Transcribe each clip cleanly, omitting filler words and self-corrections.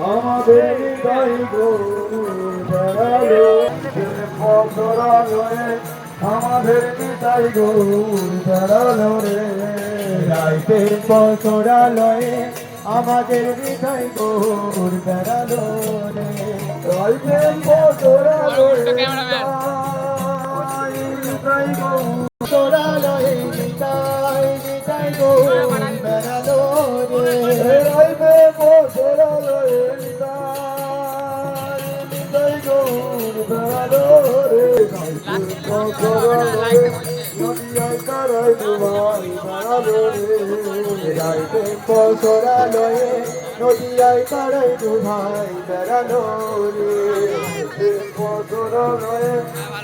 আমাদের হৃদয় বেড়ালো আমাদের হৃদয় বেড়ালো রে রাইতের পছড়ালয়ে আমাদের হৃদয় বেড়ালো রে রাইতের পছড়ালয়ে তোরালয়ে হৃদয় হৃদয় বেড়ালো রে রাইতে পছড়ালয়ে বেড়ালো রে নদিয়ায় তারাই ডুবাই বেড়ালো রে রাইতে পছড়ালয়ে নদিয়ায় তারাই ডুবাই বেড়ালো রে পছড়ালয়ে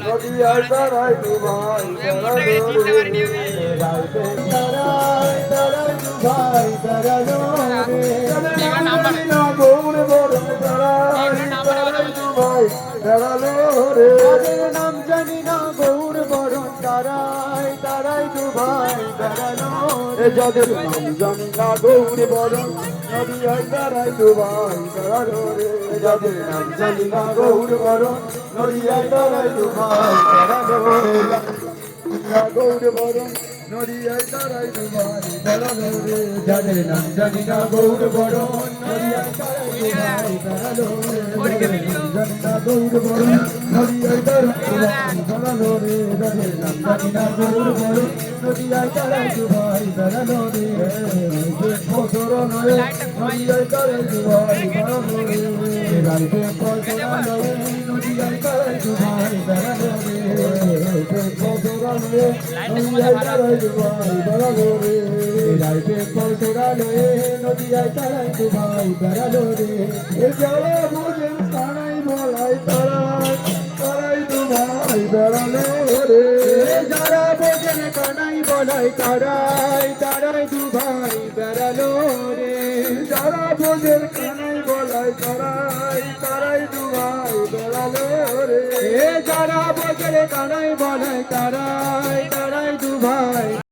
নদিয়ায় তারাই ডুবাই বেড়ালো রে রাইতে তারাই তারাই ডুবাই বেড়ালো রে গৌর বরণ তারাই তারাই ডুবাই বেড়ালো রে নাম জানি না গৌর বরণ তারাই তারাই ডুবাই বেড়ালো রে যাদের নাম জানি না গৌর বরণ নদিয়ায় তারাই ডুবাই বেড়ালো রে যাদের নাম জানি না গৌর বরণ নদিয়ায় তারাই ডুবাই বেড়ালো রে গৌর বরণ নদিয়ায় তারাই ডুবাই বেড়ালো রে যাদের নাম জানি না গৌর বরণ নদিয়ায় তারাই ডুবাই বেড়ালো রে জানি না গৌর বরণ নদিয়ায় তারাই ডুবাই বেড়ালো রে যাদের নাম জানি না গৌর বরণ নদিয়ায় তারাই ডুবাই বেড়ালো রে বছর নয় নদিয়ায় তারাই ডুবাই বেড়ালো রে রাইতে বছর নয় নদিয়ায় তারাই ডুবাই বেড়ালো রে বছর নয় নদিয়ায় তারাই ডুবাই বেড়ালো রে রাইতে বছর নয় নদিয়ায় তারাই ডুবাই বেড়ালো রে যারা বোঝেন তারাই বলাই তারাই তারাই ডুবাই বেড়ালো রে যারা বোঝেন কানাই বলাই তারাই তারাই ডুবাই বেড়ালো রে যারা বোঝেন কানাই বলাই তারাই তারাই ডুবাই বেড়ালো রে যারা বোঝেন কানাই বলাই তারাই তারাই ডুবাই